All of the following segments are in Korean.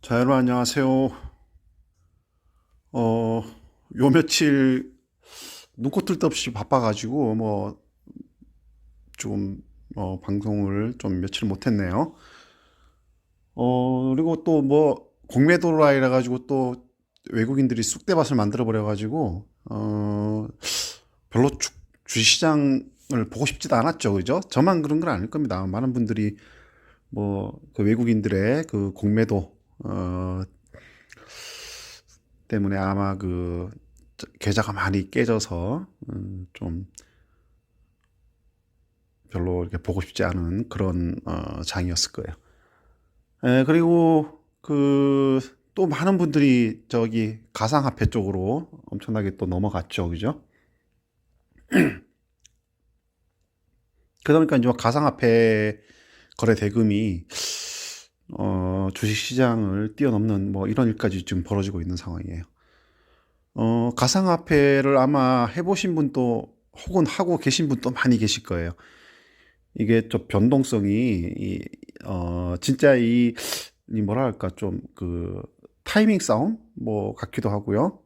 자, 여러분 안녕하세요. 요 며칠 눈코 뜰 데 없이 바빠가지고 좀 방송을 좀 며칠 못했네요. 그리고 또 공매도라 이래가지고 또 외국인들이 쑥대밭을 만들어 버려가지고 별로 주식시장을 보고 싶지도 않았죠, 그죠? 저만 그런 건 아닐 겁니다. 많은 분들이 그 외국인들의 그 공매도 때문에 아마 계좌가 많이 깨져서 좀 별로 이렇게 보고 싶지 않은 그런 장이었을 거예요. 그리고 또 많은 분들이 저기 가상화폐 쪽으로 엄청나게 또 넘어갔죠, 그죠? 그러니까 이제 가상화폐 거래 대금이 주식시장을 뛰어넘는 이런 일까지 지금 벌어지고 있는 상황이에요. 가상화폐를 아마 해보신 분도 혹은 하고 계신 분도 많이 계실 거예요. 이게 좀 변동성이 진짜 이 뭐라 할까 좀 타이밍 싸움 같기도 하고요.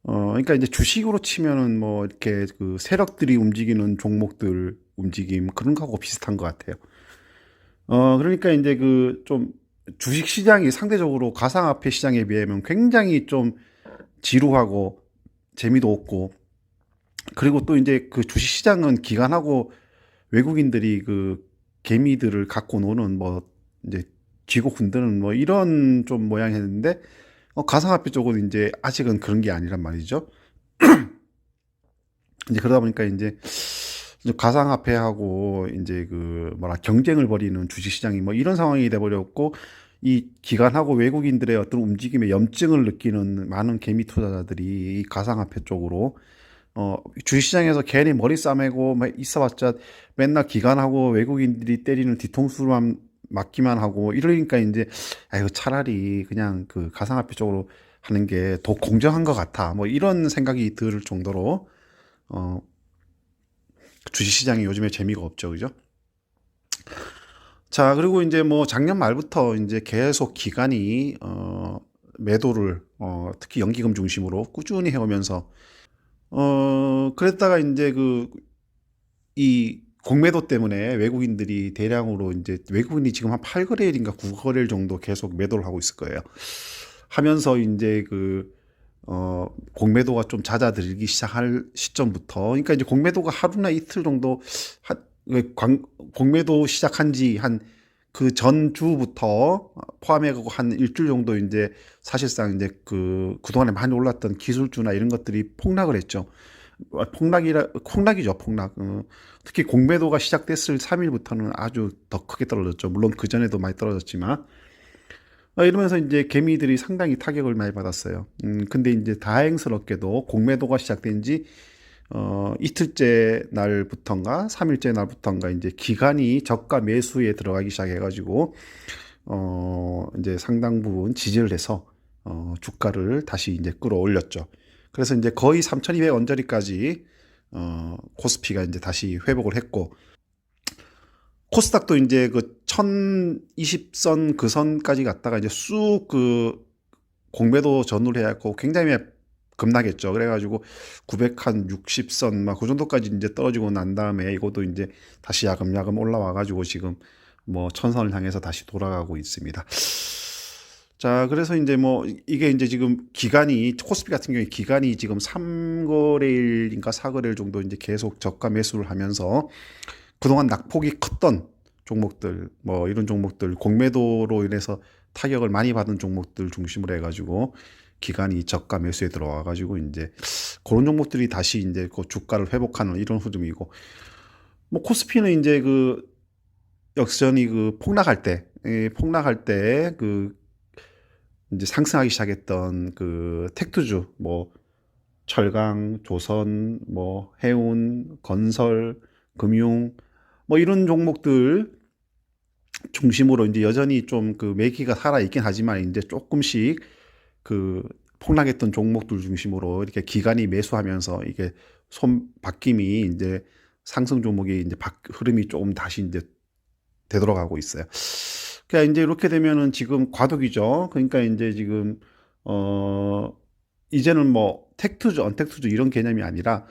그러니까 이제 주식으로 치면은 이렇게 세력들이 움직이는 종목들 움직임 그런 거하고 비슷한 것 같아요. 그러니까 이제 좀 주식 시장이 상대적으로 가상화폐 시장에 비하면 굉장히 좀 지루하고 재미도 없고, 그리고 또 이제 주식 시장은 기관하고 외국인들이 개미들을 갖고 노는 이제 쥐고 흔드는 이런 좀 모양이었는데, 가상화폐 쪽은 이제 아직은 그런 게 아니란 말이죠. 이제 그러다 보니까 이제 가상화폐하고 이제 경쟁을 벌이는 주식시장이 이런 상황이 돼버렸고, 이 기관하고 외국인들의 어떤 움직임에 염증을 느끼는 많은 개미 투자자들이 이 가상화폐 쪽으로 주식시장에서 괜히 머리 싸매고 있어봤자 맨날 기관하고 외국인들이 때리는 뒤통수만 맞기만 하고 이러니까 이제 아이고 차라리 그냥 가상화폐 쪽으로 하는 게 더 공정한 것 같아 이런 생각이 들 정도로 어 주식시장이 요즘에 재미가 없죠, 그죠? 자, 그리고 이제 작년 말부터 이제 계속 기관이 매도를 특히 연기금 중심으로 꾸준히 해오면서 그랬다가 이제 이 공매도 때문에 외국인들이 대량으로 이제 외국인이 지금 한 8거래일인가 9거래일 정도 계속 매도를 하고 있을 거예요. 하면서 이제 공매도가 좀 잦아들기 시작할 시점부터, 그러니까 이제 공매도가 하루나 이틀 정도 한, 공매도 시작한 지 한 그 전주부터 포함해가고 한 일주일 정도 이제 사실상 이제 그동안에 많이 올랐던 기술주나 이런 것들이 폭락을 했죠. 폭락이죠, 폭락. 특히 공매도가 시작됐을 3일부터는 아주 더 크게 떨어졌죠. 물론 그 전에도 많이 떨어졌지만. 이러면서 이제 개미들이 상당히 타격을 많이 받았어요. 근데 이제 다행스럽게도 공매도가 시작된 지 이틀째 날부터인가 3일째 날부터인가 이제 기간이 저가 매수에 들어가기 시작해가지고 이제 상당 부분 지지를 해서 주가를 다시 이제 끌어올렸죠. 그래서 이제 거의 3,200 언저리까지 코스피가 이제 다시 회복을 했고, 코스닥도 이제 1020선 그 선까지 갔다가 이제 쑥 공매도 전후를 해갖고 굉장히 급락했죠. 그래가지고 960선 막 그 정도까지 이제 떨어지고 난 다음에 이것도 이제 다시 야금야금 올라와가지고 지금 1000선을 향해서 다시 돌아가고 있습니다. 자, 그래서 이제 이게 이제 지금 기간이 코스피 같은 경우에 기간이 지금 3거래일인가 4거래일 정도 이제 계속 저가 매수를 하면서 그동안 낙폭이 컸던 종목들 이런 종목들 공매도로 인해서 타격을 많이 받은 종목들 중심으로 해가지고 기간이 저가 매수에 들어와 가지고 이제 그런 종목들이 다시 이제 주가를 회복하는 이런 흐름이고, 코스피는 이제 역전이 폭락할 때, 폭락할 때 이제 상승하기 시작했던 택투주 철강, 조선, 해운, 건설, 금융 이런 종목들 중심으로 이제 여전히 좀 매기가 살아 있긴 하지만 이제 조금씩 폭락했던 종목들 중심으로 이렇게 기관이 매수하면서 이게 바뀜이 이제 상승 종목이 이제 흐름이 조금 다시 이제 되돌아가고 있어요. 그러니까 이제 이렇게 되면은 지금 과도기죠. 그러니까 이제 지금 어 이제는 뭐 텍투주, 언택투주 이런 개념이 아니라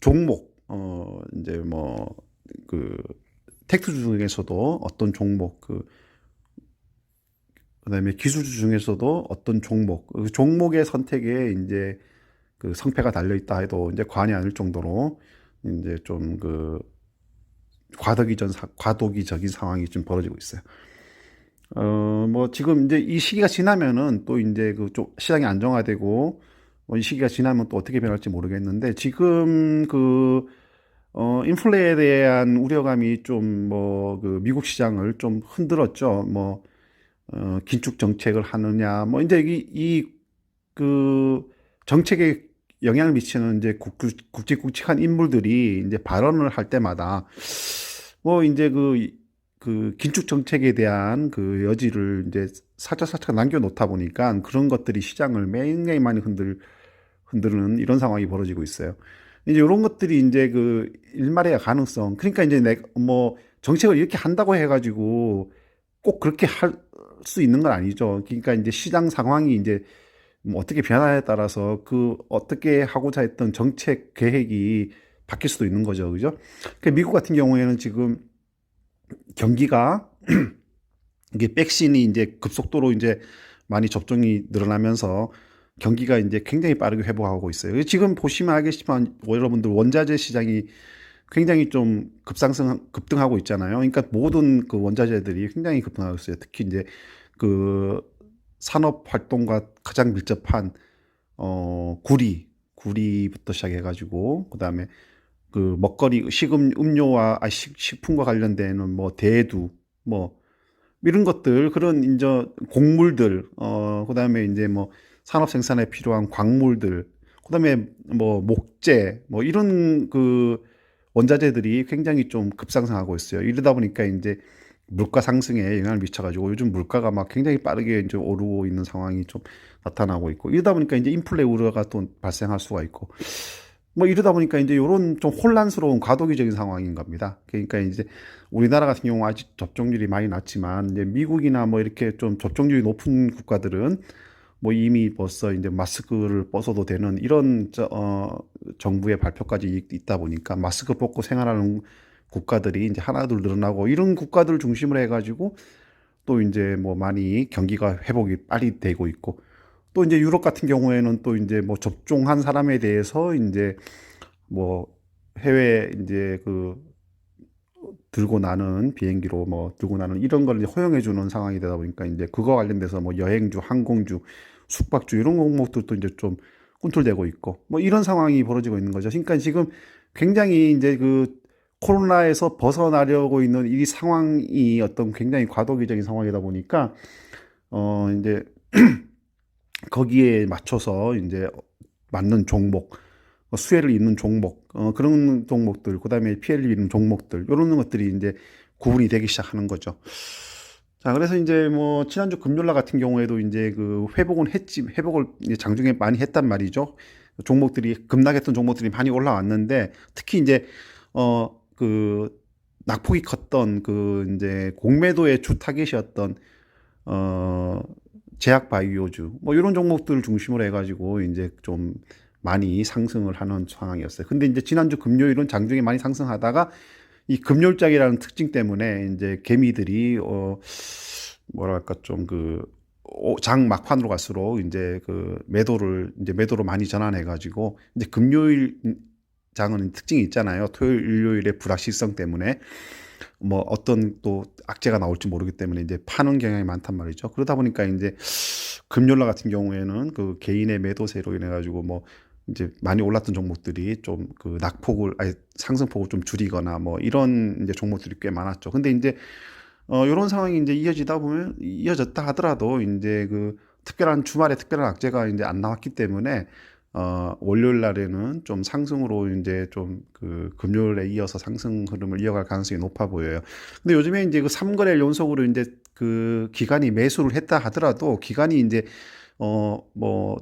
종목 이제 뭐 그 텍투주 중에서도 어떤 종목 그다음에 기술주 중에서도 어떤 종목 그 종목의 선택에 이제 그 성패가 달려 있다 해도 이제 과언이 아닐 정도로 이제 좀 그 과도기적인 상황이 좀 벌어지고 있어요. 뭐 지금 이제 이 시기가 지나면은 또 이제 그 좀 시장이 안정화되고 이 시기가 지나면 또 어떻게 변할지 모르겠는데 지금 인플레에 대한 우려감이 좀 뭐 그 미국 시장을 좀 흔들었죠. 뭐 긴축 정책을 하느냐 뭐 이제 그 정책에 영향을 미치는 이제 굵직굵직한 인물들이 이제 발언을 할 때마다 뭐 이제 그 긴축 정책에 대한 그 여지를 이제 살짝살짝 남겨놓다 보니까 그런 것들이 시장을 굉장히 많이 흔드는 이런 상황이 벌어지고 있어요. 이제 이런 것들이 이제 그 일말의 가능성. 그러니까 이제 뭐 정책을 이렇게 한다고 해가지고 꼭 그렇게 할 수 있는 건 아니죠. 그러니까 이제 시장 상황이 이제 뭐 어떻게 변화에 따라서 그 어떻게 하고자 했던 정책 계획이 바뀔 수도 있는 거죠. 그죠? 그 미국 같은 경우에는 지금 경기가 이게 백신이 이제 급속도로 이제 많이 접종이 늘어나면서 경기가 이제 굉장히 빠르게 회복하고 있어요. 지금 보시면 알겠지만 여러분들 원자재 시장이 굉장히 좀 급등하고 있잖아요. 그러니까 모든 그 원자재들이 굉장히 급등하고 있어요. 특히 이제 그 산업 활동과 가장 밀접한 구리부터 시작해가지고 그다음에 그 먹거리 음료와 식품과 관련되는 뭐 대두 뭐 이런 것들 그런 이제 곡물들 그다음에 이제 뭐 산업 생산에 필요한 광물들 그다음에 뭐 목재 뭐 이런 그 원자재들이 굉장히 좀 급상승하고 있어요. 이러다 보니까 이제 물가 상승에 영향을 미쳐가지고 요즘 물가가 막 굉장히 빠르게 이제 오르고 있는 상황이 좀 나타나고 있고 이러다 보니까 이제 인플레 우려가 또 발생할 수가 있고 뭐 이러다 보니까 이제 이런 좀 혼란스러운 과도기적인 상황인 겁니다. 그러니까 이제 우리나라 같은 경우 아직 접종률이 많이 낮지만 이제 미국이나 뭐 이렇게 좀 접종률이 높은 국가들은 뭐 이미 벌써 이제 마스크를 벗어도 되는 이런 정부의 발표까지 있다 보니까 마스크 벗고 생활하는 국가들이 이제 하나둘 늘어나고 이런 국가들 중심으로 해가지고 또 이제 뭐 많이 경기가 회복이 빨리 되고 있고 또 이제 유럽 같은 경우에는 또 이제 뭐 접종한 사람에 대해서 이제 뭐 해외 이제 들고 나는 비행기로 뭐 들고 나는 이런 걸 이제 허용해 주는 상황이 되다 보니까 이제 그거 관련돼서 뭐 여행주, 항공주, 숙박주 이런 종목들도 이제 좀 꿈틀대고 있고 뭐 이런 상황이 벌어지고 있는 거죠. 그러니까 지금 굉장히 이제 코로나에서 벗어나려고 있는 이 상황이 어떤 굉장히 과도기적인 상황이다 보니까 이제 거기에 맞춰서 이제 맞는 종목, 수혜를 잇는 종목, 그런 종목들, 그다음에 피해를 입는 종목들, 이런 것들이 이제 구분이 되기 시작하는 거죠. 자, 그래서 이제 뭐 지난주 금요일 날 같은 경우에도 이제 회복을 이제 장중에 많이 했단 말이죠. 종목들이 급락했던 종목들이 많이 올라왔는데 특히 이제 낙폭이 컸던 이제 공매도의 주 타겟이었던 어 제약 바이오주 뭐 이런 종목들을 중심으로 해가지고 이제 좀 많이 상승을 하는 상황이었어요. 근데 이제 지난주 금요일은 장중에 많이 상승하다가 이 금요일장이라는 특징 때문에 이제 개미들이 뭐랄까 좀 장 막판으로 갈수록 이제 매도로 많이 전환해 가지고 이제 금요일 장은 특징이 있잖아요. 토요일, 일요일의 불확실성 때문에 뭐 어떤 또 악재가 나올지 모르기 때문에 이제 파는 경향이 많단 말이죠. 그러다 보니까 이제 금요일 날 같은 경우에는 그 개인의 매도세로 인해 가지고 뭐 이제 많이 올랐던 종목들이 좀 상승폭을 좀 줄이거나 뭐 이런 이제 종목들이 꽤 많았죠. 근데 이제 요런 상황이 이제 이어졌다 하더라도 이제 특별한 주말에 특별한 악재가 이제 안 나왔기 때문에 월요일 날에는 좀 상승으로 이제 좀 금요일에 이어서 상승 흐름을 이어갈 가능성이 높아 보여요. 근데 요즘에 이제 3거래일 연속으로 이제 기관이 매수를 했다 하더라도 기관이 이제 뭐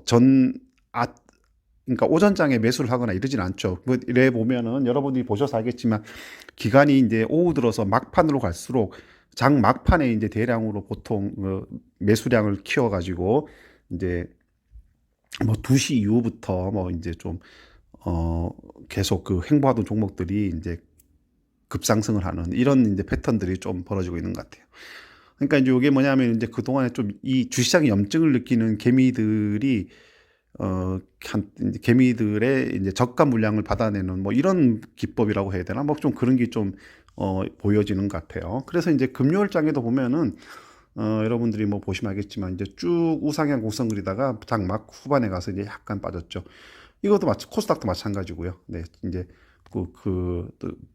그러니까 오전장에 매수를 하거나 이러진 않죠. 뭐 이래 보면은 여러분들이 보셔서 알겠지만 기관이 이제 오후 들어서 막판으로 갈수록 장 막판에 이제 대량으로 보통 매수량을 키워가지고 이제 뭐 2시 이후부터 뭐 이제 좀 계속 그 횡보하던 종목들이 이제 급상승을 하는 이런 이제 패턴들이 좀 벌어지고 있는 것 같아요. 그러니까 이제 이게 뭐냐면 이제 그동안에 좀 이 주시장의 염증을 느끼는 개미들이 이제 개미들의 이제 저가 물량을 받아내는 뭐 이런 기법이라고 해야 되나? 뭐 좀 그런 게 좀 보여지는 것 같아요. 그래서 이제 금요일장에도 보면은 여러분들이 뭐 보시면 알겠지만 이제 쭉 우상향 곡선 그리다가 장막 후반에 가서 이제 약간 빠졌죠. 이것도 코스닥도 마찬가지고요. 네, 이제 또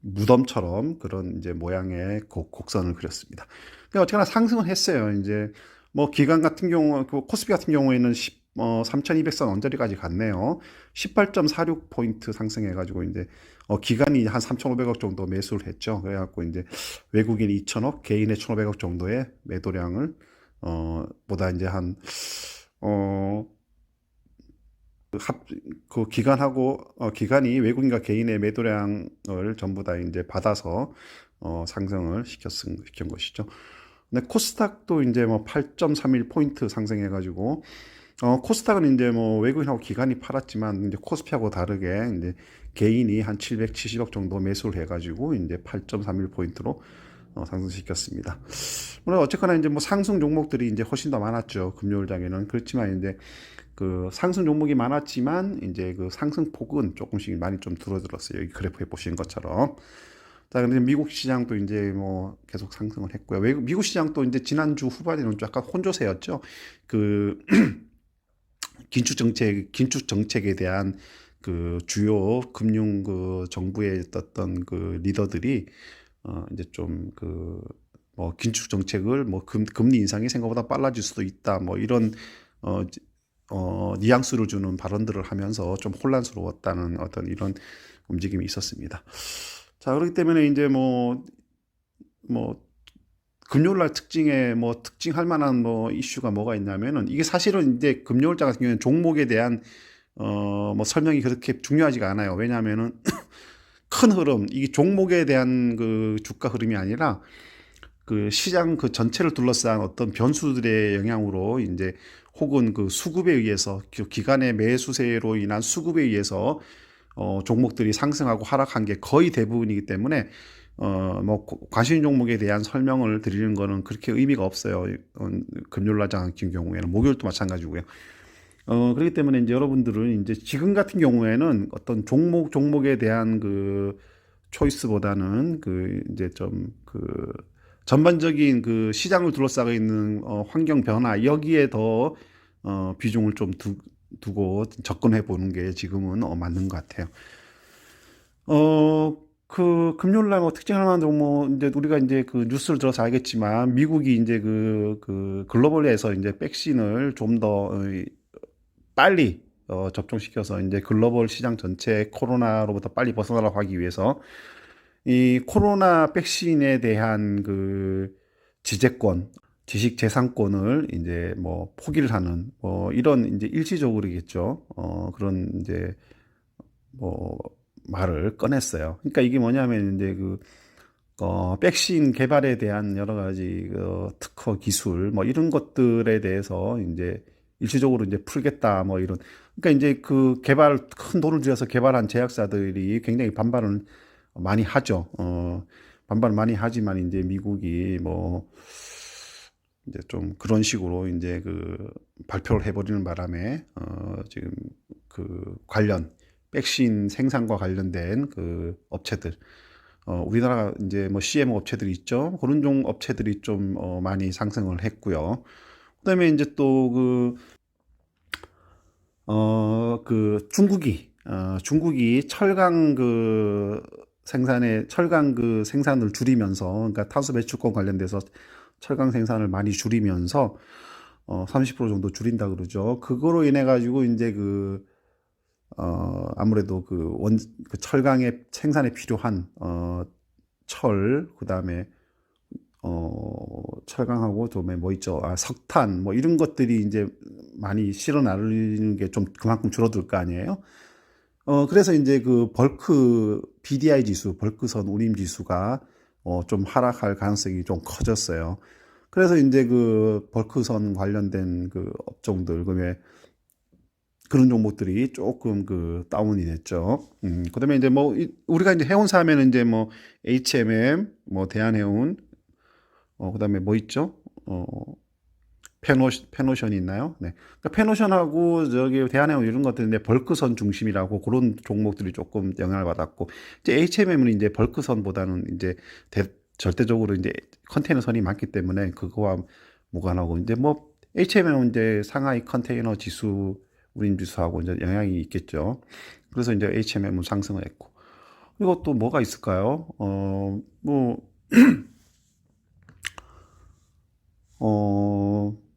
무덤처럼 그런 이제 모양의 곡선을 그렸습니다. 근데 어쨌거나 상승은 했어요. 이제 뭐 기간 같은 경우, 그 코스피 같은 경우에는 3,200선 언저리까지 갔네요. 18.46포인트 상승해가지고 이제 기간이 한 3,500억 정도 매수를 했죠. 그래갖고 이제 외국인 2천억, 개인의 1,500억 정도의 매도량을 보다 이제 어, 그 기간하고 기간이 외국인과 개인의 매도량을 전부 다 이제 받아서 상승을 시킨 것이죠. 근데 코스닥도 이제 뭐 8.31포인트 상승해가지고 코스닥은 이제 뭐 외국인하고 기관이 팔았지만 이제 코스피하고 다르게 이제 개인이 한 770억 정도 매수를 해가지고 이제 8.31포인트로 상승시켰습니다. 오늘 어쨌거나 이제 뭐 상승 종목들이 이제 훨씬 더 많았죠. 금요일장에는. 그렇지만 이제 그 상승 종목이 많았지만 이제 그 상승폭은 조금씩 많이 좀 줄어들었어요. 여기 그래프에 보시는 것처럼. 자, 근데 미국 시장도 이제 뭐 계속 상승을 했고요. 미국 시장도 이제 지난주 후반에는 좀 약간 혼조세였죠. 그 긴축 정책에 대한 그 주요 금융 그 정부의 어떤 그 리더들이 이제 좀 그 뭐 긴축 정책을 뭐 금리 인상이 생각보다 빨라질 수도 있다. 뭐 이런 어, 뉘앙스를 주는 발언들을 하면서 좀 혼란스러웠다는 어떤 이런 움직임이 있었습니다. 자, 그렇기 때문에 이제 뭐 금요일날 특징할 만한 뭐 이슈가 뭐가 있냐면은 이게 사실은 이제 금요일자 같은 경우에는 종목에 대한 뭐 설명이 그렇게 중요하지가 않아요. 왜냐하면은 큰 흐름, 이게 종목에 대한 그 주가 흐름이 아니라 그 시장 그 전체를 둘러싼 어떤 변수들의 영향으로 이제 혹은 그 수급에 의해서 기간의 매수세로 인한 수급에 의해서 종목들이 상승하고 하락한 게 거의 대부분이기 때문에 뭐 관심 종목에 대한 설명을 드리는 거는 그렇게 의미가 없어요. 금요일 날 같은 경우에는 목요일도 마찬가지고요. 그렇기 때문에 이제 여러분들은 이제 지금 같은 경우에는 어떤 종목에 대한 그 초이스보다는 그 이제 좀 그 전반적인 그 시장을 둘러싸고 있는 환경 변화 여기에 더 비중을 좀 두고 접근해 보는 게 지금은 맞는 것 같아요. 그 금요일 날 뭐 특징할 만한 종목 이제 우리가 이제 그 뉴스를 들어서 알겠지만 미국이 이제 그 글로벌에서 이제 백신을 좀 더 빨리 접종시켜서 이제 글로벌 시장 전체 코로나로부터 빨리 벗어나라고 하기 위해서 이 코로나 백신에 대한 그 지재권, 지식 재산권을 이제 뭐 포기를 하는 뭐 이런 이제 일시적으로겠죠. 그런 이제 뭐 말을 꺼냈어요. 그러니까 이게 뭐냐면 이제 백신 개발에 대한 여러 가지 특허 기술 뭐 이런 것들에 대해서 이제 일시적으로 이제 풀겠다 뭐 이런. 그러니까 이제 그 큰 돈을 들여서 개발한 제약사들이 굉장히 반발을 많이 하죠. 반발을 많이 하지만 이제 미국이 뭐 이제 좀 그런 식으로 이제 그 발표를 해버리는 바람에 지금 그 관련 백신 생산과 관련된 그 업체들 우리나라 이제 뭐 CMO 업체들이 있죠. 그런 종 업체들이 좀 많이 상승을 했고요. 그다음에 이제 또 중국이 철강 그 생산을 줄이면서, 그러니까 탄소 배출권 관련돼서 철강 생산을 많이 줄이면서 30% 정도 줄인다 그러죠. 그거로 인해 가지고 이제 아무래도 그 철강의 생산에 필요한 그다음에 철강하고 좀 뭐 있죠. 석탄 뭐 이런 것들이 이제 많이 실어 나르는 게 좀 그만큼 줄어들 거 아니에요. 그래서 이제 그 벌크 BDI 지수, 벌크선 운임 지수가 좀 하락할 가능성이 좀 커졌어요. 그래서 이제 그 벌크선 관련된 그 업종들, 그런 종목들이 조금 그 다운이 됐죠. 그다음에 이제 뭐 우리가 이제 해운사 하면은 이제 뭐 HMM, 뭐 대한해운, 그다음에 뭐 있죠? 어, 페노션이 있나요? 네. 그러니까 페노션하고 저기 대한해운 이런 것들인데 벌크선 중심이라고 그런 종목들이 조금 영향을 받았고, 이제 HMM은 이제 벌크선보다는 이제 절대적으로 이제 컨테이너선이 많기 때문에 그거와 무관하고, 이제 뭐 HMM은 이제 상하이 컨테이너 지수 운임 지수하고 이제 영향이 있겠죠. 그래서 이제 HMM은 상승을 했고, 그리고 또 뭐가 있을까요?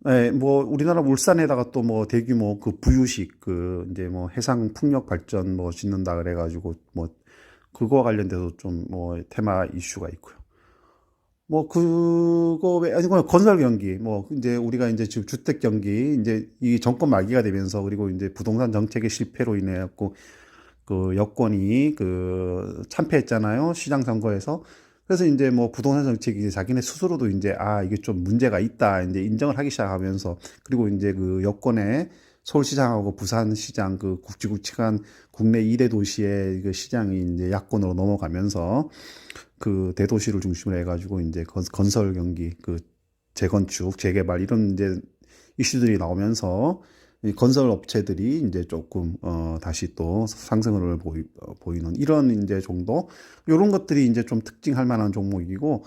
네, 뭐 우리나라 울산에다가 또 뭐 대규모 그 부유식 그 이제 뭐 해상 풍력 발전 뭐 짓는다 그래가지고 뭐 그거와 관련돼서 좀 뭐 테마 이슈가 있고요. 뭐 그거 외 아니 뭐 건설 경기 뭐 이제 우리가 이제 지금 주택 경기 이제 이 정권 말기가 되면서, 그리고 이제 부동산 정책의 실패로 인해 갖고 그 여권이 그 참패했잖아요. 시장 선거에서. 그래서 이제 뭐 부동산 정책이 이제 자기네 스스로도 이제 이게 좀 문제가 있다 이제 인정을 하기 시작하면서, 그리고 이제 그 여권의 서울시장하고 부산시장 그 굵직굵직한 국내 2대 도시의 그 시장이 이제 야권으로 넘어가면서 그 대도시를 중심으로 해가지고 이제 건설 경기, 그 재건축, 재개발 이런 이제 이슈들이 나오면서 이 건설 업체들이 이제 조금 다시 또 상승을 보이는 이런 이제 정도, 이런 것들이 이제 좀 특징할 만한 종목이고,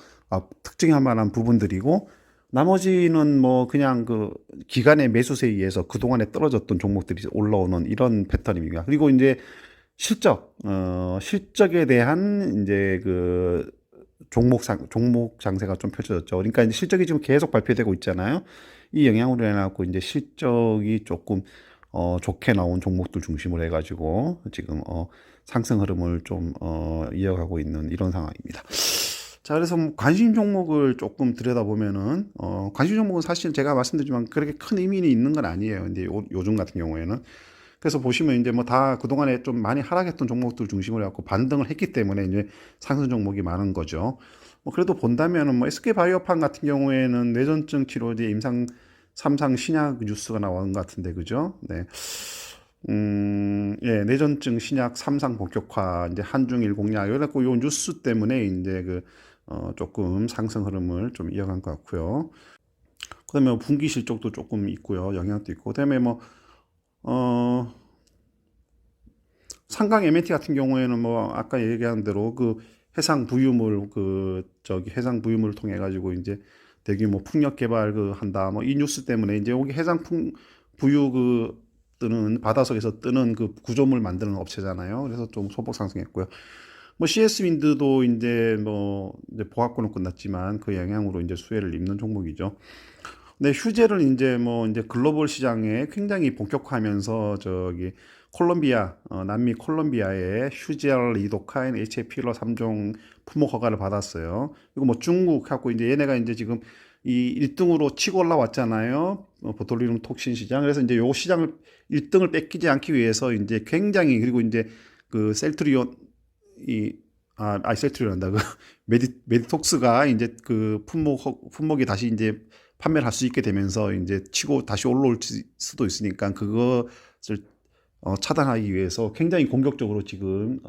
특징할 만한 부분들이고, 나머지는 뭐 그냥 그 기간의 매수세에 의해서 그동안에 떨어졌던 종목들이 올라오는 이런 패턴입니다. 그리고 이제 실적에 대한 이제 그 종목 장세가 좀 펼쳐졌죠. 그러니까 이제 실적이 지금 계속 발표되고 있잖아요. 이 영향으로 해갖고 이제 실적이 조금 좋게 나온 종목들 중심으로 해가지고 지금 상승 흐름을 좀 이어가고 있는 이런 상황입니다. 자, 그래서 뭐 관심 종목을 조금 들여다보면은 관심 종목은 사실 제가 말씀드리지만 그렇게 큰 의미는 있는 건 아니에요. 근데 요즘 같은 경우에는, 그래서 보시면 이제 뭐 다 그동안에 좀 많이 하락했던 종목들 중심으로 해갖고 반등을 했기 때문에 이제 상승 종목이 많은 거죠. 뭐 그래도 본다면은 뭐 SK바이오판 같은 경우에는 뇌전증 치료제 임상 3상 신약 뉴스가 나온 것 같은데, 그죠? 네. 예, 뇌전증 신약 3상 본격화, 이제 한중일 공약, 이래갖고 요 뉴스 때문에 이제 조금 상승 흐름을 좀 이어간 것 같고요. 그다음에 뭐 분기 실적도 조금 있고요. 영향도 있고. 그다음에 뭐, 어, 상강 M&T 같은 경우에는 뭐 아까 얘기한 대로 그 해상 부유물 해상 부유물을 통해 가지고 이제 대규모 풍력 개발 한다 뭐 이 뉴스 때문에 이제 여기 부유 뜨는 바닷속에서 뜨는 그 구조물 만드는 업체잖아요. 그래서 좀 소폭 상승했고요. 뭐 CS 윈드도 이제 보합권은 끝났지만 그 영향으로 이제 수혜를 입는 종목이죠. 근데 휴재를 이제 글로벌 시장에 굉장히 본격화하면서 남미 콜롬비아의 휴젤 리도카인 HA필러 3종 품목 허가를 받았어요. 이거 뭐 중국하고 이제 얘네가 이제 지금 이 1등으로 치고 올라왔잖아요. 보톨리눔 톡신 시장. 그래서 이제 요 시장을 1등을 뺏기지 않기 위해서 이제 굉장히, 그리고 이제 그 셀트리온 셀트리온한다. 그 메디톡스가 이제 그 품목이 다시 이제 판매를 할 수 있게 되면서 이제 치고 다시 올라올 수도 있으니까 그것을 차단하기 위해서 굉장히 공격적으로 지금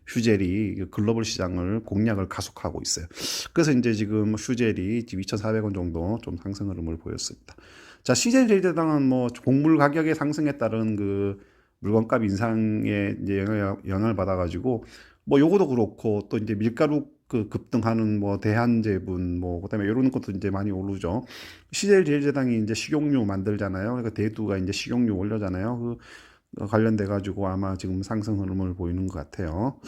휴젤이 글로벌 시장을 공략을 가속하고 있어요. 그래서 이제 지금 휴젤이 지금 2,400원 정도 좀 상승 흐름을 보였습니다. 자, CJ 제일제당은 뭐 곡물 가격의 상승에 따른 그 물건값 인상에 이제 영향을 받아가지고 뭐 요거도 그렇고, 또 이제 밀가루 그 급등하는 뭐 대한제분 뭐 그다음에 이런 것도 이제 많이 오르죠. CJ 제일제당이 이제 식용유 만들잖아요. 그러니까 대두가 이제 식용유 올려잖아요. 관련돼 가지고 아마 지금 상승 흐름을 보이는 것 같아요.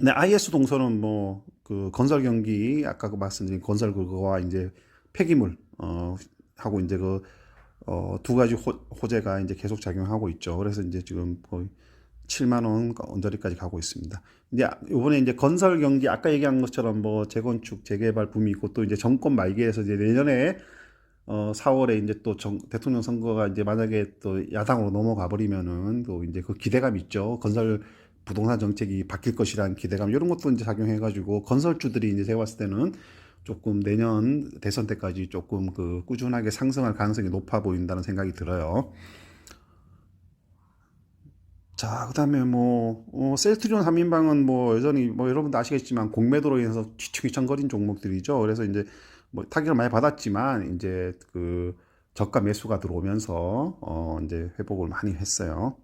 네, IS 동서는 뭐 그 건설 경기, 아까 말씀드린 건설 그거와 이제 폐기물 하고 이제 두 가지 호재가 이제 계속 작용하고 있죠. 그래서 이제 지금 거의 7만 원 언저리까지 가고 있습니다. 이제 이번에 이제 건설 경기 아까 얘기한 것처럼 뭐 재건축 재개발 붐이 있고, 또 이제 정권 말기에서 이제 내년에 4월에 이제 또 대통령 선거가 이제 만약에 또 야당으로 넘어가 버리면은 또 이제 그 기대감 있죠. 건설 부동산 정책이 바뀔 것이라는 기대감 이런 것도 이제 작용해가지고 건설주들이 이제 제가 봤을 때는 조금 내년 대선 때까지 조금 그 꾸준하게 상승할 가능성이 높아 보인다는 생각이 들어요. 자, 그다음에 뭐 셀트리온 3인방은 뭐 여전히 뭐 여러분도 아시겠지만 공매도로 인해서 휘청휘청거린 종목들이죠. 그래서 이제 뭐 타격을 많이 받았지만 이제 그 저가 매수가 들어오면서 이제 회복을 많이 했어요.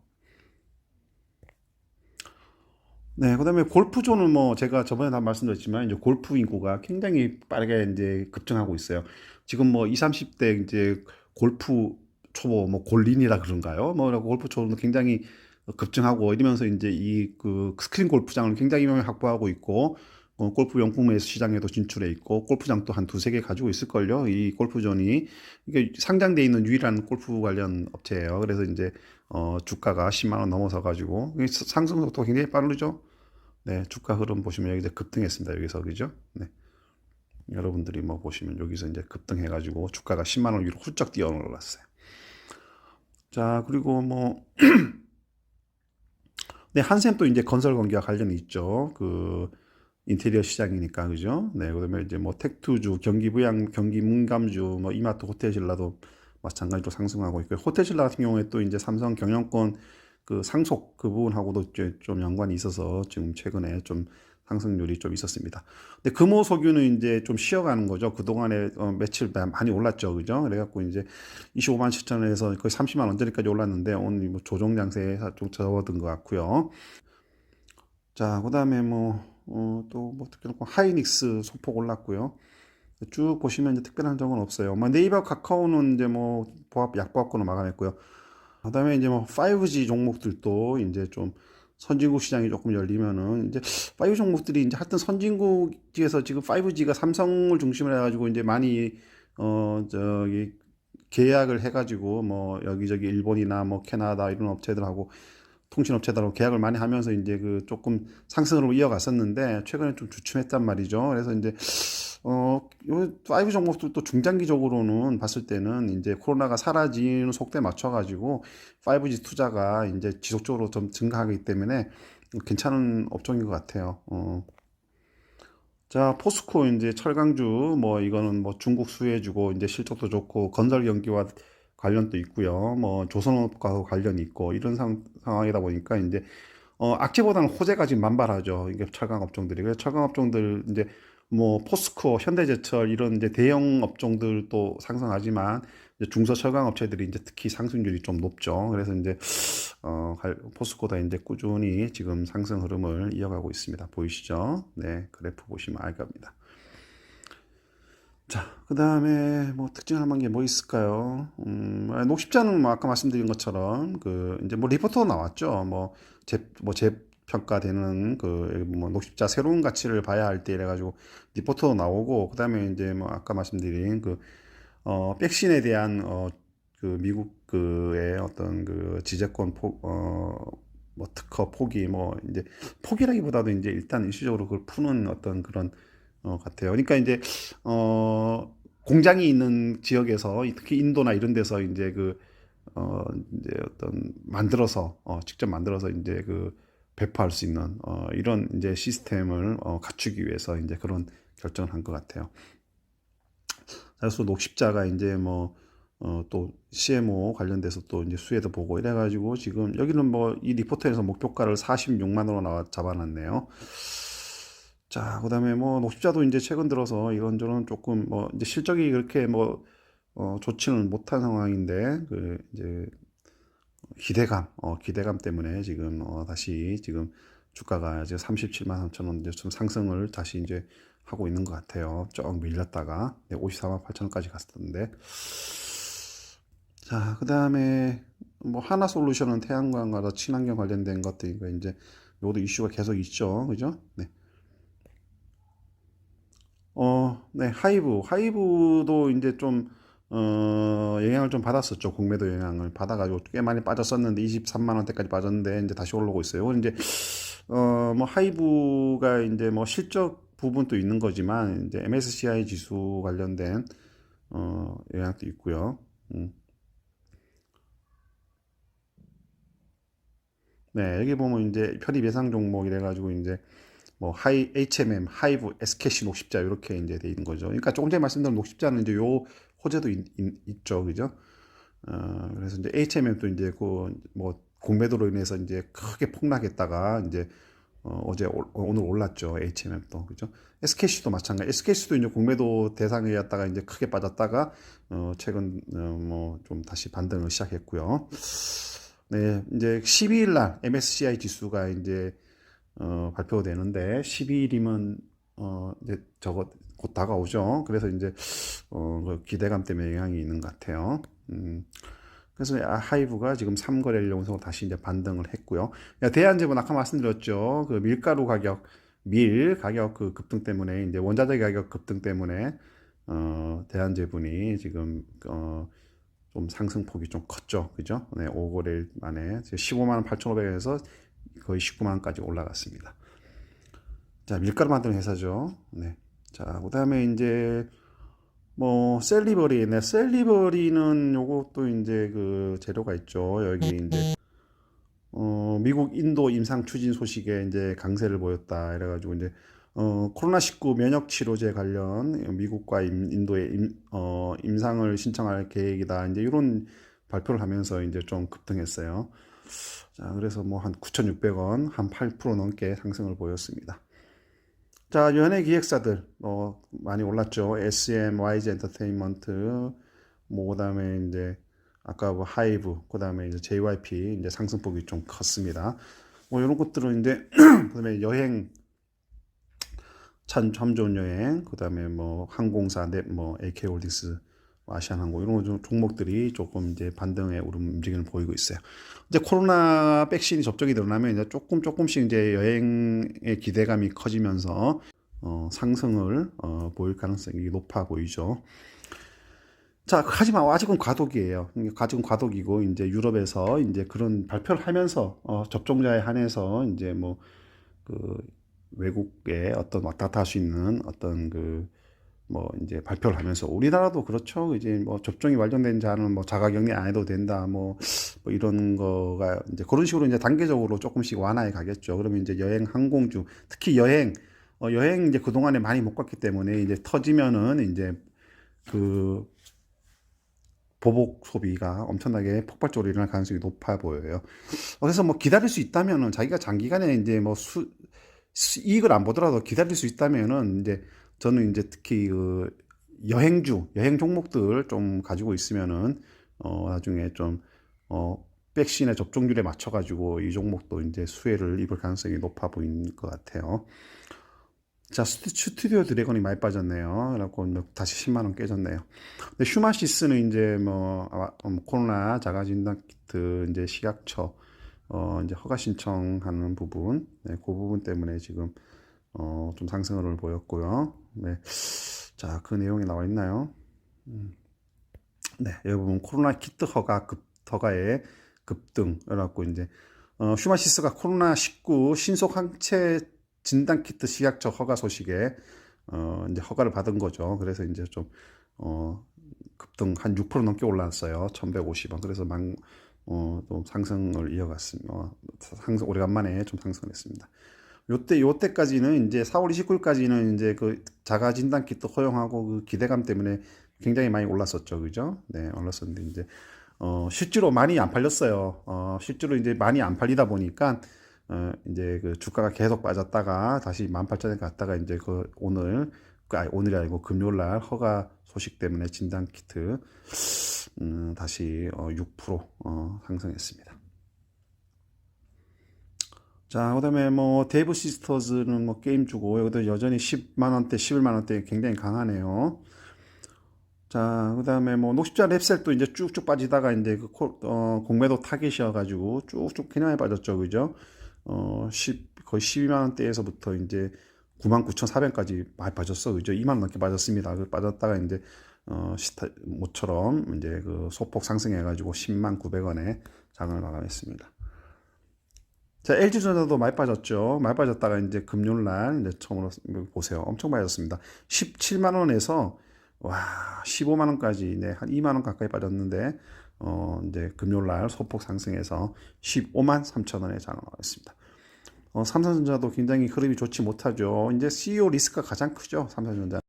네, 그다음에 골프존은 뭐 제가 저번에 다 말씀드렸지만 이제 골프 인구가 굉장히 빠르게 이제 급증하고 있어요. 지금 뭐 20, 30대 이제 골프 초보 뭐 골린이라 그런가요? 뭐 골프 초보는 굉장히 급증하고 이러면서 이제 이 그 스크린 골프장을 굉장히 많이 확보하고 있고 골프 용품 시장에도 진출해 있고 골프장도 한 두세 개 가지고 있을걸요. 이 골프존이 이게 상장돼 있는 유일한 골프 관련 업체예요. 그래서 이제 주가가 10만 원 넘어서 가지고 상승 속도가 굉장히 빠르죠. 네, 주가 흐름 보시면 여기 이제 급등했습니다. 여기서 그죠? 네. 여러분들이 뭐 보시면 여기서 이제 급등해 가지고 주가가 10만 원 위로 훌쩍 뛰어 올랐어요. 자, 그리고 뭐 네, 한샘도 이제 건설 관계와 관련이 있죠. 그 인테리어 시장이니까 그죠? 네, 그다음에 이제 뭐 택투주, 경기 부양, 경기 문감주, 뭐 이마트 호텔신라도 마찬가지로 상승하고 있고요. 호텔신라 같은 경우에 또 이제 삼성 경영권 그 상속 그 부분하고도 이제 좀 연관이 있어서 지금 최근에 좀 상승률이 좀 있었습니다. 근데 금호석유는 이제 좀 쉬어가는 거죠. 그동안에 며칠 많이 올랐죠. 그죠? 그래갖고 이제 25만 7천 원에서 거의 30만 원짜리까지 올랐는데 오늘 뭐 조정 장세에 좀 접어든 것 같고요. 자, 그다음에 또뭐 특별히 하이닉스 소폭 올랐고요. 쭉 보시면 이제 특별한 적은 없어요. 뭐 네이버 카카오는 이제 뭐 약보합권을 마감했고요. 그다음에 이제 뭐 5G 종목들도 이제 좀 선진국 시장이 조금 열리면은 이제 5G 종목들이 이제 하여튼 선진국에서 지금 5G가 삼성을 중심으로 해가지고 이제 많이 저기 계약을 해가지고 뭐 여기저기 일본이나 뭐 캐나다 이런 업체들하고 통신업체들하고 계약을 많이 하면서 이제 그 조금 상승으로 이어갔었는데 최근에 좀 주춤했단 말이죠. 그래서 이제 요 5 종목들도 중장기적으로는 봤을 때는 이제 코로나가 사라지는 속도에 맞춰가지고 5G 투자가 이제 지속적으로 좀 증가하기 때문에 괜찮은 업종인 것 같아요. 자, 포스코 이제 철강주 뭐 이거는 뭐 중국 수혜주고 이제 실적도 좋고 건설 경기와 관련도 있고요. 뭐 조선업과 관련이 있고 이런 상황이다 보니까 이제 악재보다는 호재가 지금 만발하죠. 이게 철강 업종들이. 그래서 철강 업종들 이제 뭐 포스코, 현대제철 이런 이제 대형 업종들도 상승하지만 이제 중소 철강 업체들이 이제 특히 상승률이 좀 높죠. 그래서 이제 포스코도 이제 꾸준히 지금 상승 흐름을 이어가고 있습니다. 보이시죠? 네, 그래프 보시면 알 겁니다. 자, 그 다음에 뭐 특징할 만한 게 뭐 있을까요? 녹십자는 뭐 아까 말씀드린 것처럼 그 이제 뭐 리포터 나왔죠. 뭐 재평가되는 그 뭐 녹십자 새로운 가치를 봐야 할 때 이래가지고 리포터 나오고 그 다음에 이제 뭐 아까 말씀드린 그 백신에 대한 그 미국 그의 어떤 그 지재권 뭐 특허 포기 뭐 이제 포기라기보다도 이제 일단 일시적으로 그걸 푸는 어떤 그런 같아요. 그러니까 이제 공장이 있는 지역에서 특히 인도나 이런 데서 이제 이제 어떤 만들어서 직접 만들어서 이제 그 배포할 수 있는 이런 이제 시스템을 갖추기 위해서 이제 그런 결정을 한 것 같아요. 그래서 녹십자가 이제 또 CMO 관련돼서 또 이제 수혜도 보고 이래가지고 지금 여기는 뭐 이 리포트에서 목표가를 46만 원으로 잡아놨네요. 자, 그다음에 뭐 녹십자도 이제 최근 들어서 이런저런 조금 뭐 이제 실적이 그렇게 좋지는 못한 상황인데 그 이제 기대감 때문에 지금 다시 지금 주가가 이제 37만 3천 원 이제 좀 상승을 다시 이제 하고 있는 것 같아요. 쭉 밀렸다가 54만 8천 원까지 갔었는데 자, 그다음에 뭐 하나솔루션은 태양광과 친환경 관련된 것들이니까 이제 요것도 이슈가 계속 있죠. 그죠? 네. 네, 하이브도 이제 좀, 영향을 좀 받았었죠. 공매도 영향을 받아가지고 꽤 많이 빠졌었는데, 23만 원대까지 빠졌는데, 이제 다시 올라오고 있어요. 이제, 뭐, 하이브가 이제 뭐 실적 부분도 있는 거지만, 이제 MSCI 지수 관련된, 영향도 있고요. 음. 네, 여기 보면 이제 편입 예상 종목 이래 가지고 이제 뭐 HMM, 하이브, SKC 녹십자 이렇게 이제 돼 있는 거죠. 그러니까 조금 전에 말씀드린 녹십자는 이제 요 호재도 있죠, 그죠? 그래서 이제 HMM도 이제 그 뭐 공매도로 인해서 이제 크게 폭락했다가 이제 어제 오늘 올랐죠. HMM도 그죠? SKC도 마찬가지. SKC도 이제 공매도 대상이었다가 이제 크게 빠졌다가 최근 뭐 좀 다시 반등을 시작했고요. 네, 이제 12일 날 MSCI 지수가 이제 발표되는데 12일이면 이제 저거 곧 다가오죠. 그래서 이제 그 기대감 때문에 영향이 있는 것 같아요. 그래서 하이브가 지금 3거래일 연속으로 다시 이제 반등을 했고요. 대한제본 아까 말씀드렸죠. 그 밀가루 가격, 밀 가격 그 급등 때문에 이제 원자재 가격 급등 때문에 대한제본이 지금 좀 상승폭이 좀 컸죠. 그죠? 네, 5거래일 만에 15만 8,500원에서 거의 19만 원까지 올라갔습니다. 자, 밀가루 만드는 회사죠. 네. 자, 그다음에 이제 뭐 셀리버리, 네, 셀리버리는 요것도 이제 그 재료가 있죠. 여기 이제 미국 인도 임상 추진 소식에 이제 강세를 보였다. 이래가지고 이제 코로나19 면역 치료제 관련 미국과 인도의 임상을 신청할 계획이다. 이제 이런 발표를 하면서 이제 좀 급등했어요. 자, 그래서 뭐 한 9,600원, 한 8% 넘게 상승을 보였습니다. 자, 연예 기획사들 많이 올랐죠. SM, YG 엔터테인먼트, 뭐 그다음에 이제 아까 뭐 하이브, 그다음에 이제 JYP 이제 상승폭이 좀 컸습니다. 뭐 이런 것들은 이제 그다음에 여행 참 좋은 여행, 그다음에 뭐 항공사, 뭐 AK홀딩스, 아시아나항공 이런 종목들이 조금 이제 반등의 움직임을 보이고 있어요. 이제 코로나 백신이 접종이 늘어나면 이제 조금씩 이제 여행의 기대감이 커지면서 상승을 보일 가능성이 높아 보이죠. 자, 하지만 아직은 과도기예요. 아직은 과도기고 이제 유럽에서 이제 그런 발표를 하면서 접종자에 한해서 이제 뭐 그 외국에 어떤 왔다 갔다 할 수 있는 어떤 그 뭐 이제 발표를 하면서 우리나라도 그렇죠. 이제 뭐 접종이 완료된 자는 뭐 자가격리 안 해도 된다. 뭐 이런 거가 이제 그런 식으로 이제 단계적으로 조금씩 완화해 가겠죠. 그러면 이제 여행 항공주 특히 여행 이제 그동안에 많이 못 갔기 때문에 이제 터지면은 이제 그 보복 소비가 엄청나게 폭발적으로 일어날 가능성이 높아 보여요. 그래서 뭐 기다릴 수 있다면은 자기가 장기간에 이제 뭐 이익을 안 보더라도 기다릴 수 있다면은 이제 저는 이제 특히 그 여행 종목들 좀 가지고 있으면은 나중에 좀 백신의 접종률에 맞춰 가지고 이 종목도 이제 수혜를 입을 가능성이 높아 보이는 것 같아요. 자, 스튜디오 드래곤이 많이 빠졌네요. 그래갖고 다시 10만 원 깨졌네요. 근데 휴마시스는 이제 뭐 코로나 자가 진단 키트 이제 식약처 이제 허가 신청하는 부분, 네, 그 부분 때문에 지금 좀 상승을 보였고요. 네, 자, 그 내용이 나와 있나요? 네, 여기 보면 코로나 키트 허가의 급등. 그래갖고 이제 휴마시스가 코로나19 신속 항체 진단 키트 식약처 허가 소식에 이제 허가를 받은 거죠. 그래서 이제 좀 급등 한 6% 넘게 올랐어요. 1,150원. 그래서 좀 상승을 이어갔습니다. 상승 오래간만에 좀 상승했습니다. 요때까지는 이제 4월 29일까지는 이제 그 자가 진단 키트 허용하고 그 기대감 때문에 굉장히 많이 올랐었죠. 그죠? 네, 올랐었는데 이제 실제로 많이 안 팔렸어요. 실제로 이제 많이 안 팔리다 보니까 이제 그 주가가 계속 빠졌다가 다시 18,000원 갔다가 이제 그 오늘이 아니고 금요일 날 허가 소식 때문에 진단 키트 다시 6% 상승했습니다. 자, 그다음에 뭐 데이브 시스터즈는 뭐 게임 주고 여기도 여전히 10만 원대, 11만 원대 굉장히 강하네요. 자, 그다음에 뭐 녹십자 랩셀도 이제 쭉쭉 빠지다가 이제 공매도 타겟이어가지고 쭉쭉 그냥 빠졌죠, 그죠? 거의 12만 원대에서부터 이제 99,400까지 많이 빠졌어, 그죠? 2만 원 넘게 빠졌습니다. 그 빠졌다가 이제 모처럼 이제 그 소폭 상승해가지고 10만 900원에 장을 마감했습니다. 자, LG전자도 많이 빠졌죠. 많이 빠졌다가 이제 금요일 날 이제 처음으로 보세요. 엄청 빠졌습니다. 17만 원에서 와, 15만 원까지 네, 한 2만 원 가까이 빠졌는데 이제 금요일 날 소폭 상승해서 15만 3천 원에 장악했습니다. 삼성전자도 굉장히 흐름이 좋지 못하죠. 이제 CEO 리스크가 가장 크죠, 삼성전자.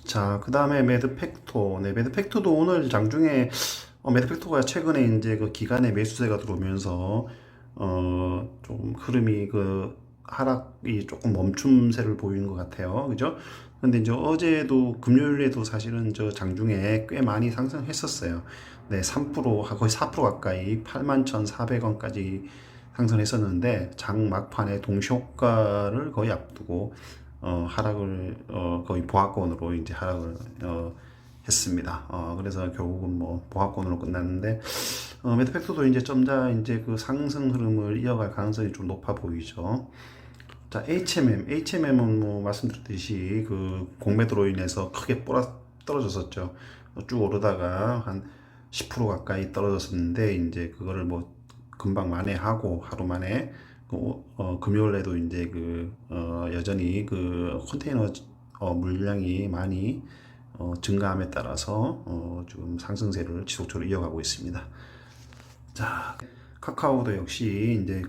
자, 그 다음에 매드팩토. 네, 매드팩토도 오늘 장중에 매드팩토가 최근에 이제 그 기간의 매수세가 들어오면서 좀 흐름이 그 하락이 조금 멈춤세를 보이는 것 같아요. 그죠? 근데 이제 어제도 금요일에도 사실은 저 장중에 꽤 많이 상승했었어요. 네, 3% 거의 4% 가까이 81,400원까지 상승했었는데 장 막판에 동시효과를 거의 앞두고 하락을 거의 보합권으로 이제 하락을 했습니다. 그래서 결국은 뭐 보합권으로 끝났는데 매드팩토도 이제 점자 이제 그 상승 흐름을 이어갈 가능성이 좀 높아 보이죠. 자, HMM은 뭐 말씀드렸듯이 그 공매도로 인해서 크게 떨어졌었죠. 쭉 오르다가 한 10% 가까이 떨어졌었는데 이제 그거를 뭐 금방 만회하고 하루 만에 금요일에도 이제 여전히 그 컨테이너 물량이 많이 증가함에 따라서 지금 상승세를 지속적으로 이어가고 있습니다. 자, 카카오도 역시 이제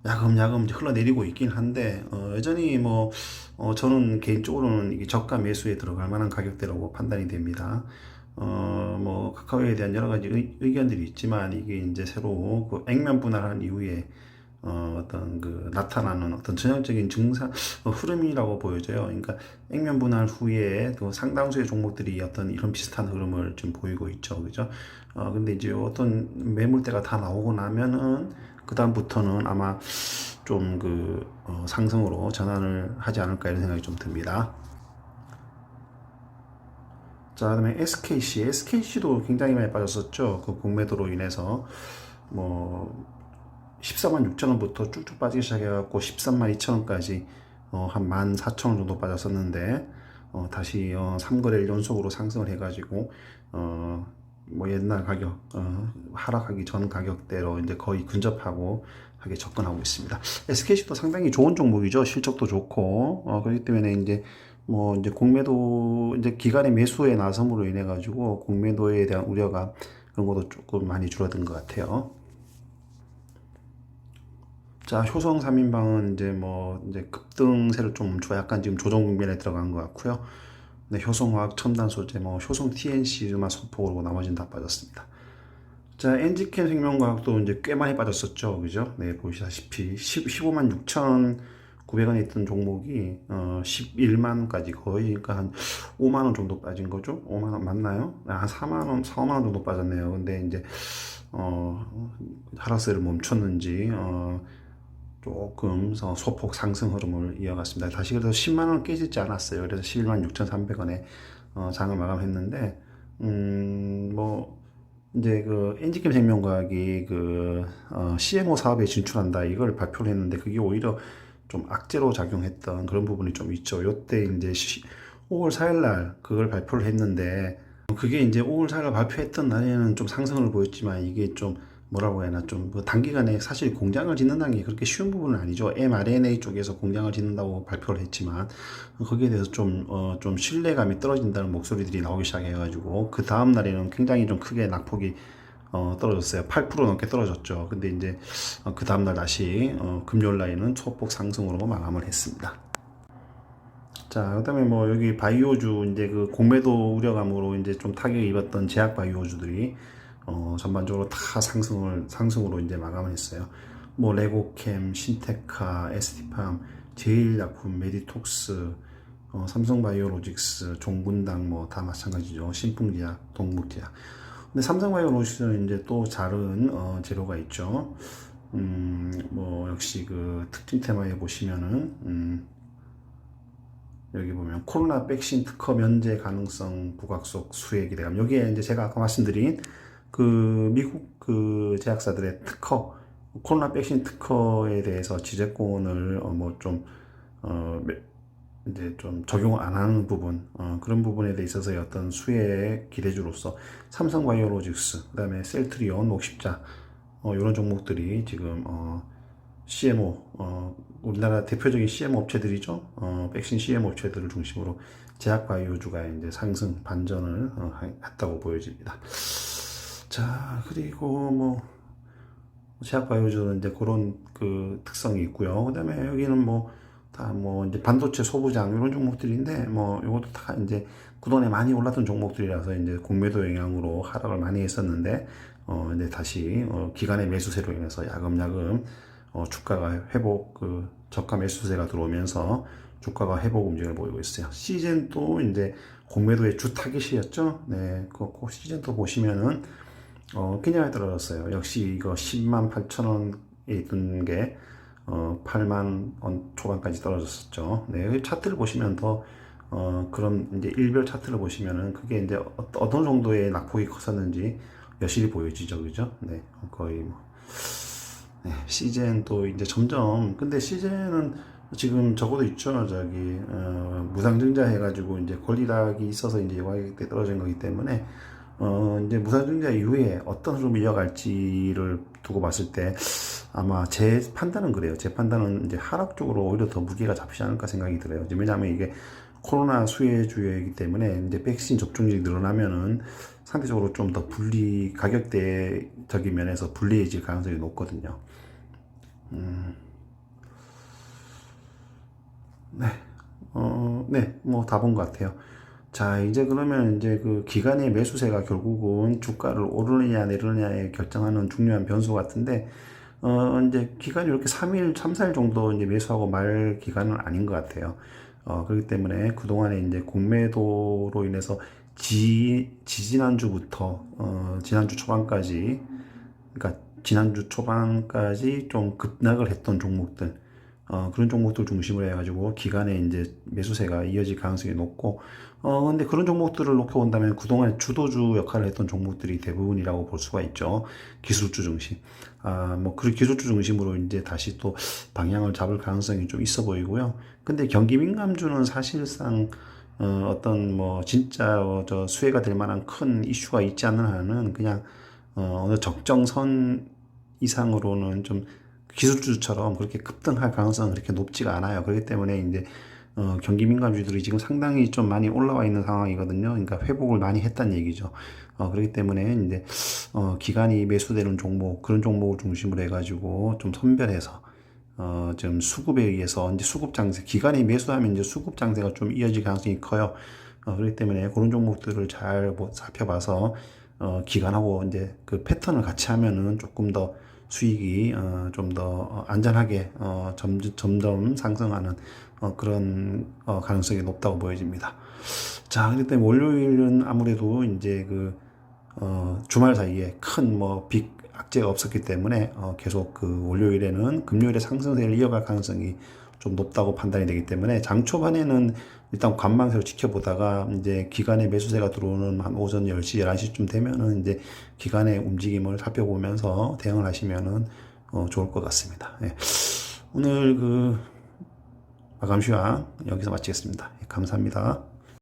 야금야금 이제 흘러내리고 있긴 한데 여전히 뭐 저는 개인적으로는 이게 저가 매수에 들어갈 만한 가격대라고 판단이 됩니다. 뭐 카카오에 대한 여러 가지 의견들이 있지만 이게 이제 새로 그 액면 분할한 이후에 어떤 그 나타나는 어떤 전형적인 증상 흐름이라고 보여져요. 그러니까 액면 분할 후에 그 상당수의 종목들이 어떤 이런 비슷한 흐름을 좀 보이고 있죠, 그죠? 근데 이제 어떤 매물대가 다 나오고 나면은 그 다음부터는 아마 좀 상승으로 전환을 하지 않을까 이런 생각이 좀 듭니다. 자, 그다음에 SKC도 굉장히 많이 빠졌었죠. 그 공매도로 인해서 뭐 14만 6천 원부터 쭉쭉 빠지기 시작해갖고 13만 2천 원까지 한 14,000원 정도 빠졌었는데 다시 3거래일 연속으로 상승을 해가지고 뭐 옛날 가격 하락하기 전 가격대로 이제 거의 근접하고 하게 접근하고 있습니다. SKC도 상당히 좋은 종목이죠. 실적도 좋고 그렇기 때문에 이제 뭐 이제 공매도 이제 기간의 매수에 나섬으로 인해 가지고 공매도에 대한 우려가 그런 것도 조금 많이 줄어든 것 같아요. 자, 효성 3인방은 이제 뭐 이제 급등세를 좀 멈추고 약간 지금 조정 국면에 들어간 것 같고요. 네, 효성화학, 첨단 소재, 뭐 효성 TNC만 소폭으로 나머지는 다 빠졌습니다. 자, 엔지캠 생명과학도 이제 꽤 많이 빠졌었죠, 그죠? 네, 보시다시피 15만 6,900원에 있던 종목이 11만원까지 거의 그러니까 한 5만 원 정도 빠진 거죠? 5만 원 맞나요? 한 4만 원, 4, 5만 원 정도 빠졌네요. 근데 이제 하락세를 멈췄는지 조금 소폭 상승 흐름을 이어갔습니다. 다시 그래서 10만 원 깨지지 않았어요. 그래서 11만 6,300원에 장을 마감했는데 뭐 이제 그 엔지캠 생명과학이 CMO 사업에 진출한다 이걸 발표를 했는데 그게 오히려 좀 악재로 작용했던 그런 부분이 좀 있죠. 요때 이제 5월 4일 날 그걸 발표를 했는데 그게 이제 5월 4일 날 발표했던 날에는 좀 상승을 보였지만 이게 좀 뭐라고 해야 하나 좀그 단기간에 사실 공장을 짓는다는 게 그렇게 쉬운 부분은 아니죠. mRNA 쪽에서 공장을 짓는다고 발표를 했지만 거기에 대해서 좀 신뢰감이 떨어진다는 목소리들이 나오기 시작해가지고 그 다음 날에는 굉장히 좀 크게 낙폭이 떨어졌어요. 8% 넘게 떨어졌죠. 근데 이제 그 다음 날 다시 금요일 날에는 소폭 상승으로 마감을 했습니다. 자, 그다음에 뭐 여기 바이오주 이제 그 공매도 우려감으로 이제 좀 타격을 입었던 제약 바이오주들이 전반적으로 다 상승으로 이제 마감을 했어요. 뭐 레고캠, 신테카, ST팜, 제일약품, 메디톡스, 삼성바이오로직스, 종군당 뭐 다 마찬가지죠. 신풍제약, 동국제약. 근데 삼성바이오로직스는 이제 또 다른 재료가 있죠. 뭐 역시 그 특징 테마에 보시면은 여기 보면 코로나 백신 특허 면제 가능성 부각속 수혜 기대감. 여기에 이제 제가 아까 말씀드린 그 미국 그 제약사들의 특허, 코로나 백신 특허에 대해서 지재권을 뭐 좀 이제 좀 적용 안 하는 부분, 그런 부분에 대해 있어서의 어떤 수혜의 기대주로서 삼성바이오로직스, 그다음에 셀트리온, 녹십자 이런 종목들이 지금 CMO, 우리나라 대표적인 CMO 업체들이죠. 백신 CMO 업체들을 중심으로 제약바이오주가 이제 상승 반전을 했다고 보여집니다. 자, 그리고 뭐 제약바이오주는 이제 그런 그 특성이 있고요. 그다음에 여기는 뭐 다 뭐 이제 반도체 소부장 이런 종목들인데 뭐 이것도 다 이제 그동안에 많이 올랐던 종목들이라서 이제 공매도 영향으로 하락을 많이 했었는데 이제 다시 기간의 매수세로 인해서 야금야금 주가가 회복 그 저가 매수세가 들어오면서 주가가 회복 움직임을 보이고 있어요. 시젠도 이제 공매도의 주 타깃이었죠. 네, 그 시젠도 보시면은 굉장히 떨어졌어요. 역시 이거 10만 8천 원에 있던 게 8만 원 초반까지 떨어졌었죠. 네, 그 차트를 보시면 더 그런 이제 일별 차트를 보시면은 그게 이제 어떤 정도의 낙폭이 컸었는지 여실히 보여지죠, 그죠? 네, 거의 뭐 네, 시젠도 이제 점점 근데 시젠은 지금 적어도 있죠. 저기 무상증자 해가지고 이제 권리락이 있어서 이제 가격대 떨어진 거기 때문에 이제 무상증자 이후에 어떤 흐름을 이어갈지를 두고 봤을 때 아마 제 판단은 그래요. 제 판단은 이제 하락 쪽으로 오히려 더 무게가 잡히지 않을까 생각이 들어요. 왜냐하면 이게 코로나 수혜주이기 때문에 이제 백신 접종률이 늘어나면은 상대적으로 좀 더 가격대적인 면에서 불리해질 가능성이 높거든요. 네, 네, 뭐 다 본 것 같아요. 자, 이제 그러면 이제 그 기간의 매수세가 결국은 주가를 오르느냐 내리느냐에 결정하는 중요한 변수 같은데, 이제 기간이 이렇게 3일, 3, 4일 정도 이제 매수하고 말 기간은 아닌 것 같아요. 그렇기 때문에 그동안에 이제 공매도로 인해서 지난주부터, 지난주 초반까지, 그러니까 지난주 초반까지 좀 급락을 했던 종목들, 그런 종목들 중심으로 해가지고 기간에 이제 매수세가 이어질 가능성이 높고, 근데 그런 종목들을 놓고 본다면 그동안 주도주 역할을 했던 종목들이 대부분이라고 볼 수가 있죠. 기술주 중심. 뭐, 그 기술주 중심으로 이제 다시 또 방향을 잡을 가능성이 좀 있어 보이고요. 근데 경기 민감주는 사실상, 어떤 뭐, 진짜 저 수혜가 될 만한 큰 이슈가 있지 않는 한은 그냥, 어느 적정선 이상으로는 좀 기술주처럼 그렇게 급등할 가능성은 그렇게 높지가 않아요. 그렇기 때문에 이제 경기 민감주들이 지금 상당히 좀 많이 올라와 있는 상황이거든요. 그러니까 회복을 많이 했다는 얘기죠. 그렇기 때문에 이제 기간이 매수되는 종목 그런 종목을 중심으로 해가지고 좀 선별해서 좀 수급에 의해서 이제 수급 장세 기간이 매수하면 이제 수급 장세가 좀 이어질 가능성이 커요. 그렇기 때문에 그런 종목들을 잘 살펴봐서 기간하고 이제 그 패턴을 같이 하면은 조금 더 수익이 좀 더 안전하게 점점 상승하는 그런 가능성이 높다고 보여집니다. 자, 그렇기 때문에 월요일은 아무래도 이제 그 주말 사이에 큰 뭐 빅 악재가 없었기 때문에 계속 그 월요일에는 금요일에 상승세를 이어갈 가능성이 좀 높다고 판단이 되기 때문에 장 초반에는 일단 관망세로 지켜보다가 이제 기간의 매수세가 들어오는 한 오전 10시, 11시쯤 되면은 이제 기간의 움직임을 살펴보면서 대응을 하시면은 좋을 것 같습니다. 예. 오늘 그 마감 시황 여기서 마치겠습니다. 예, 감사합니다.